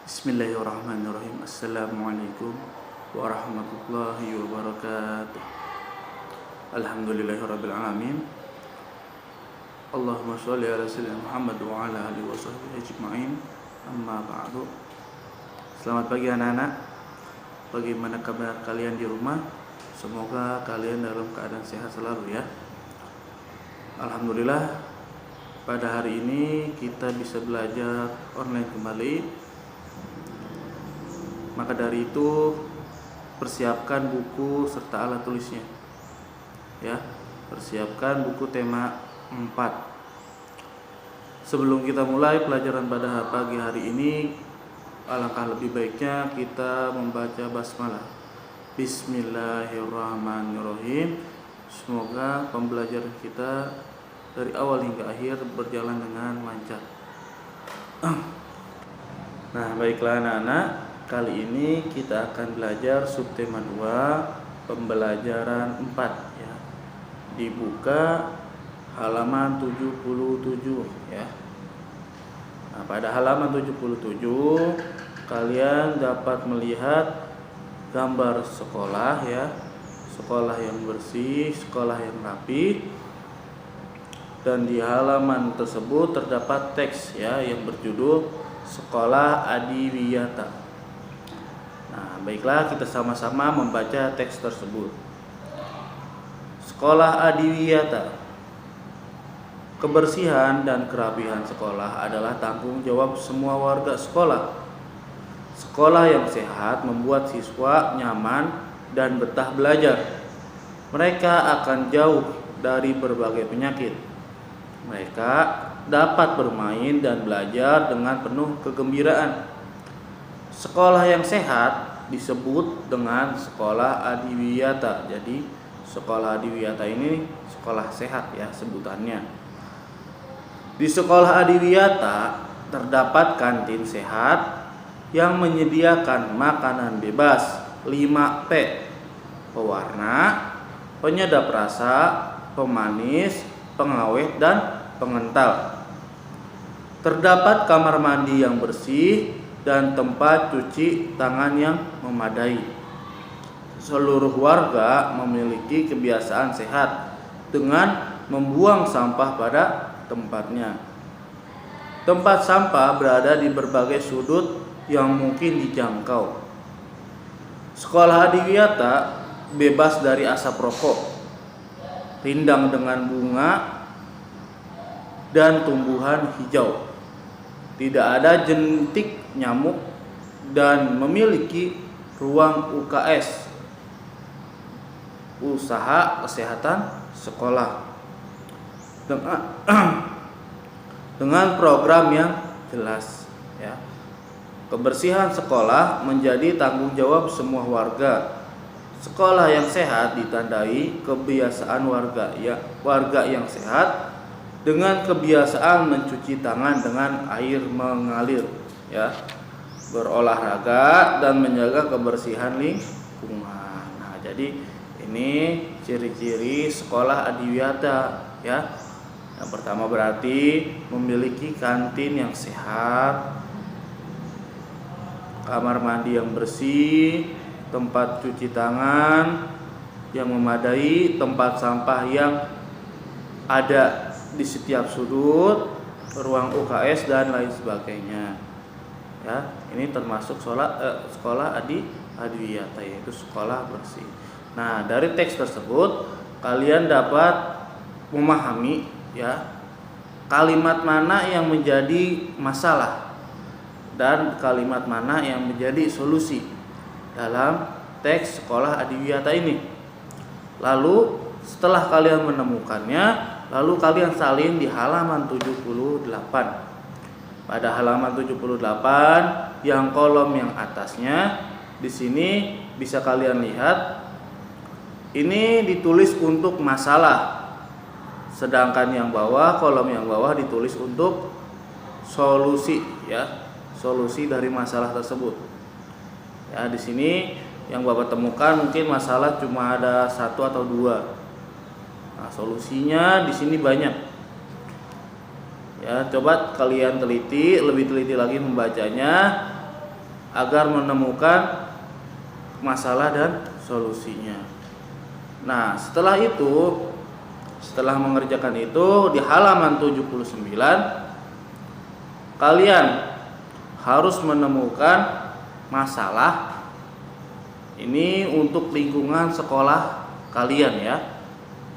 Bismillahirrahmanirrahim. Assalamualaikum warahmatullahi wabarakatuh. Alhamdulillahirabbil alamin. Allahumma sholli ala sayyidina Muhammad wa ala alihi washabbihi ajmain. Amma ba'du. Selamat pagi anak-anak. Bagaimana kabar kalian di rumah? Semoga kalian dalam keadaan sehat selalu ya. Alhamdulillah, pada hari ini kita bisa belajar online kembali. Maka dari itu persiapkan buku serta alat tulisnya. Ya, persiapkan buku tema 4. Sebelum kita mulai pelajaran pada pagi hari ini, alangkah lebih baiknya kita membaca basmalah. Bismillahirrahmanirrahim. Semoga pembelajaran kita dari awal hingga akhir berjalan dengan lancar. Nah, baiklah anak-anak. Kali ini kita akan belajar subtema 2 pembelajaran 4 ya. Dibuka halaman 77 ya. Nah, pada halaman 77 kalian dapat melihat gambar sekolah ya. Sekolah yang bersih, sekolah yang rapi. Dan di halaman tersebut terdapat teks ya yang berjudul Sekolah Adiwiyata. Nah, baiklah kita sama-sama membaca teks tersebut. Sekolah Adiwiyata. Kebersihan dan kerapihan sekolah adalah tanggung jawab semua warga sekolah. Sekolah yang sehat membuat siswa nyaman dan betah belajar. Mereka akan jauh dari berbagai penyakit. Mereka dapat bermain dan belajar dengan penuh kegembiraan. Sekolah yang sehat disebut dengan sekolah adiwiyata. Jadi sekolah adiwiyata ini sekolah sehat ya sebutannya. Di sekolah adiwiyata terdapat kantin sehat yang menyediakan makanan bebas 5P. Pewarna, penyedap rasa, pemanis, pengawet dan pengental. Terdapat kamar mandi yang bersih dan tempat cuci tangan yang memadai. Seluruh warga memiliki kebiasaan sehat dengan membuang sampah pada tempatnya. Tempat sampah berada di berbagai sudut yang mungkin dijangkau. Sekolah Adiwiyata bebas dari asap rokok, rindang dengan bunga dan tumbuhan hijau. Tidak ada jentik nyamuk dan memiliki ruang UKS, usaha kesehatan sekolah, dengan program yang jelas ya. Kebersihan sekolah menjadi tanggung jawab semua warga. Sekolah yang sehat ditandai kebiasaan warga yang sehat dengan kebiasaan mencuci tangan dengan air mengalir ya, berolahraga dan menjaga kebersihan lingkungan. Nah, jadi ini ciri-ciri sekolah adiwiyata ya. Yang pertama berarti memiliki kantin yang sehat, kamar mandi yang bersih, tempat cuci tangan yang memadai, tempat sampah yang ada di setiap sudut, ruang UKS dan lain sebagainya. Ya, ini termasuk sekolah adiwiyata, yaitu sekolah bersih. Nah, dari teks tersebut kalian dapat memahami ya kalimat mana yang menjadi masalah dan kalimat mana yang menjadi solusi dalam teks sekolah adiwiyata ini. Lalu setelah kalian menemukannya, lalu kalian salin di halaman 78. Pada halaman 78 yang kolom yang atasnya di sini bisa kalian lihat ini ditulis untuk masalah. Sedangkan yang bawah, kolom yang bawah ditulis untuk solusi ya, solusi dari masalah tersebut. Ya, di sini yang Bapak temukan mungkin masalah cuma ada 1 atau 2. Nah, solusinya di sini banyak. Ya, coba kalian lebih teliti lagi membacanya. agar menemukan masalah dan solusinya. Nah, setelah mengerjakan itu di halaman 79 kalian harus menemukan masalah ini untuk lingkungan sekolah kalian ya.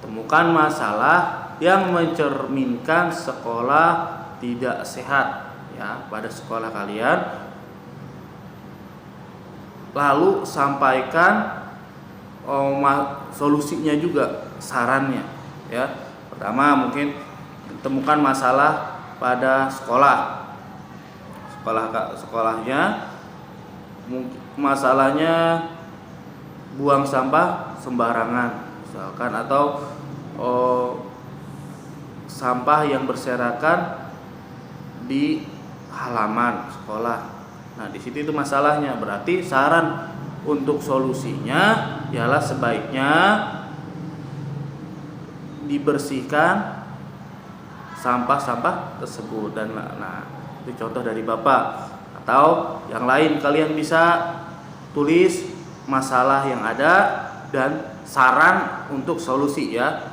Temukan masalah yang mencerminkan sekolah tidak sehat ya pada sekolah kalian. Lalu sampaikan solusinya juga, sarannya ya. Pertama mungkin temukan masalah pada sekolahnya, masalahnya buang sampah sembarangan misalkan, atau sampah yang berserakan di halaman sekolah. Nah, di situ itu masalahnya. Berarti saran untuk solusinya ialah sebaiknya dibersihkan sampah-sampah tersebut. Dan nah, itu contoh dari Bapak. Atau yang lain kalian bisa tulis masalah yang ada dan saran untuk solusi ya.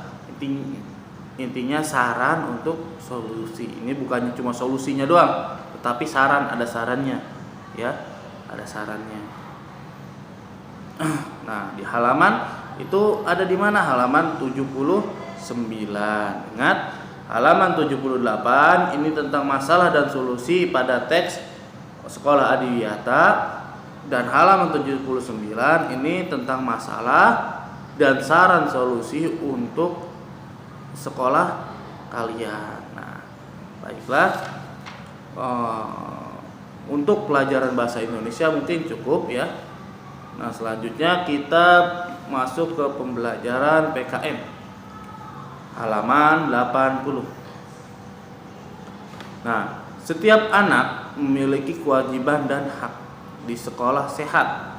Intinya saran untuk solusi. Ini bukannya cuma solusinya doang, tetapi saran, ada sarannya ya, ada sarannya. Nah, di halaman itu ada di mana? Halaman 79. Ingat, halaman 78 ini tentang masalah dan solusi pada teks sekolah adiwiyata, dan halaman 79 ini tentang masalah dan saran solusi untuk sekolah kalian. Nah, baiklah, untuk pelajaran bahasa Indonesia mungkin cukup ya. Nah, selanjutnya kita masuk ke pembelajaran PKN halaman 80. Nah, setiap anak memiliki kewajiban dan hak di sekolah sehat.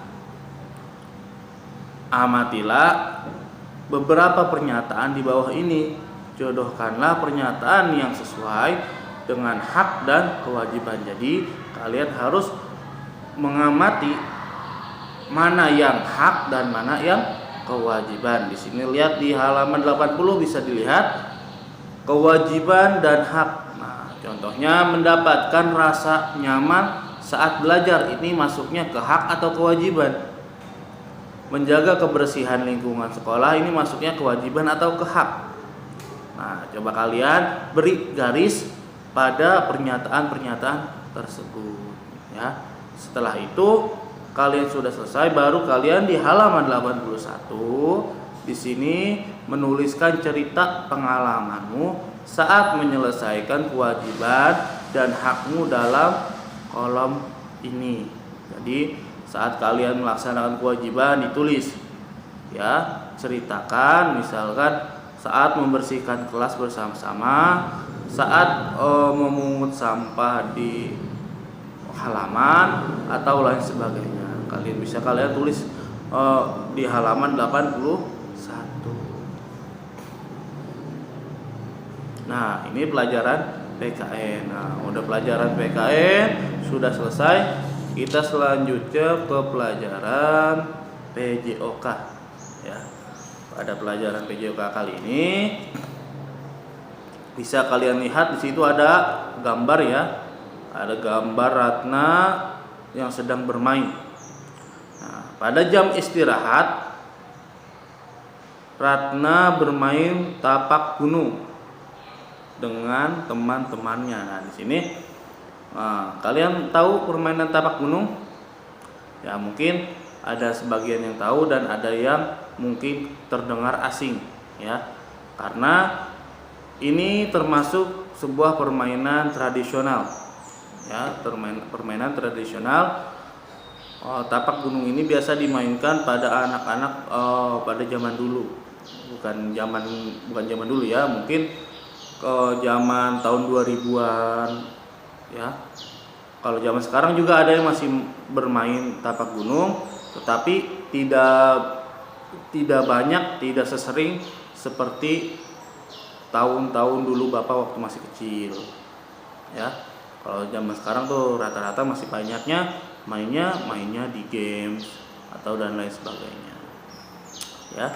Amatilah beberapa pernyataan di bawah ini. Jodohkanlah pernyataan yang sesuai dengan hak dan kewajiban. Jadi kalian harus mengamati mana yang hak dan mana yang kewajiban. Di sini lihat di halaman 80 bisa dilihat kewajiban dan hak. Nah, contohnya mendapatkan rasa nyaman saat belajar, ini masuknya ke hak atau kewajiban. Menjaga kebersihan lingkungan sekolah, ini masuknya kewajiban atau ke hak. Nah, coba kalian beri garis pada pernyataan-pernyataan tersebut ya. Setelah itu kalian sudah selesai, baru kalian di halaman 81 di sini menuliskan cerita pengalamanmu saat menyelesaikan kewajiban dan hakmu dalam kolom ini. Jadi saat kalian melaksanakan kewajiban ditulis ya, ceritakan misalkan saat membersihkan kelas bersama-sama, saat memungut sampah di halaman atau lain sebagainya. Kalian tulis di halaman 81. Nah, ini pelajaran PKN. Nah, udah pelajaran PKN sudah selesai. Kita selanjutnya ke pelajaran PJOK ya. Pada pelajaran PJOK kali ini bisa kalian lihat di situ ada gambar ya. Ada gambar Ratna yang sedang bermain. Nah, pada jam istirahat Ratna bermain tapak gunung dengan teman-temannya. Nah, di sini kalian tahu permainan tapak gunung? Ya, mungkin ada sebagian yang tahu dan ada yang mungkin terdengar asing ya. Karena ini termasuk sebuah permainan tradisional. Ya, permainan tradisional. Tapak gunung ini biasa dimainkan pada anak-anak pada zaman dulu. Bukan zaman dulu ya, mungkin zaman tahun 2000-an. Ya, kalau zaman sekarang juga ada yang masih bermain tapak gunung, tetapi tidak banyak, tidak sesering seperti tahun-tahun dulu Bapak waktu masih kecil. Ya, Kalau zaman sekarang tuh rata-rata masih banyaknya mainnya di games atau dan lain sebagainya. Ya.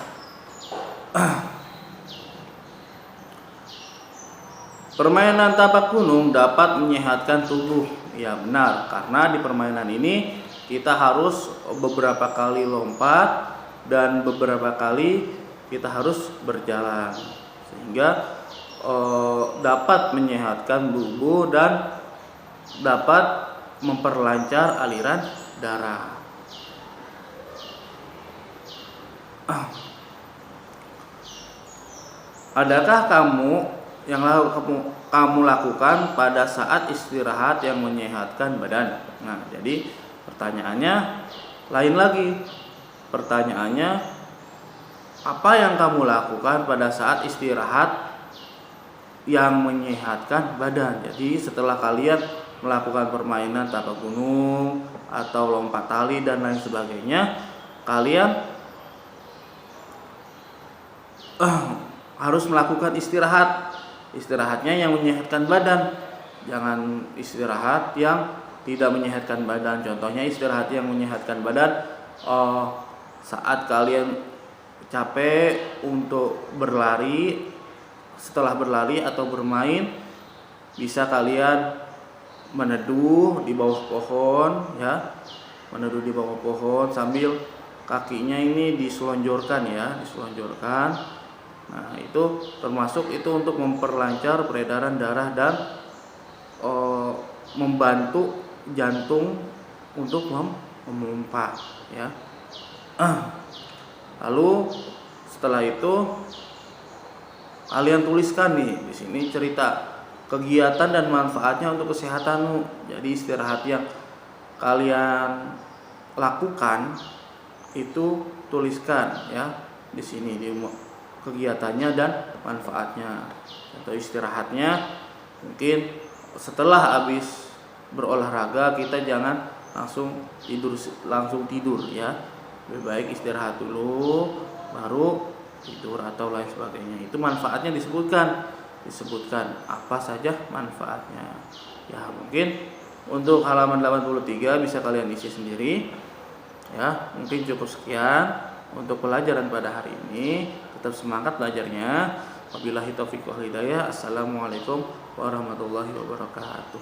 Permainan tapak gunung dapat menyehatkan tubuh. Ya benar, karena di permainan ini kita harus beberapa kali lompat dan beberapa kali kita harus berjalan, sehingga dapat menyehatkan tubuh dan dapat memperlancar aliran darah. Adakah yang kamu lakukan pada saat istirahat yang menyehatkan badan? Nah, jadi pertanyaannya lain lagi. Pertanyaannya, apa yang kamu lakukan pada saat istirahat yang menyehatkan badan? Jadi setelah kalian melakukan permainan tapak gunung atau lompat tali dan lain sebagainya, kalian harus melakukan istirahatnya yang menyehatkan badan. Jangan istirahat yang tidak menyehatkan badan. Contohnya istirahat yang menyehatkan badan saat kalian capek untuk berlari. Setelah berlari atau bermain, bisa kalian meneduh di bawah pohon, ya, meneduh di bawah pohon sambil kakinya ini diselonjorkan, ya, diselonjorkan. Nah, itu termasuk itu untuk memperlancar peredaran darah dan membantu jantung untuk memompa, ya. Lalu setelah itu kalian tuliskan nih di sini cerita kegiatan dan manfaatnya untuk kesehatanmu. Jadi istirahat yang kalian lakukan itu tuliskan, ya, di sini di kegiatannya dan manfaatnya. Atau istirahatnya mungkin setelah habis berolahraga kita jangan langsung tidur, ya. Lebih baik istirahat dulu baru tidur atau lain sebagainya. Itu manfaatnya disebutkan apa saja manfaatnya. Ya, mungkin untuk halaman 83 bisa kalian isi sendiri. Ya, mungkin cukup sekian untuk pelajaran pada hari ini. Tetap semangat belajarnya. Wabillahi taufiq wal hidayah. Assalamualaikum warahmatullahi wabarakatuh.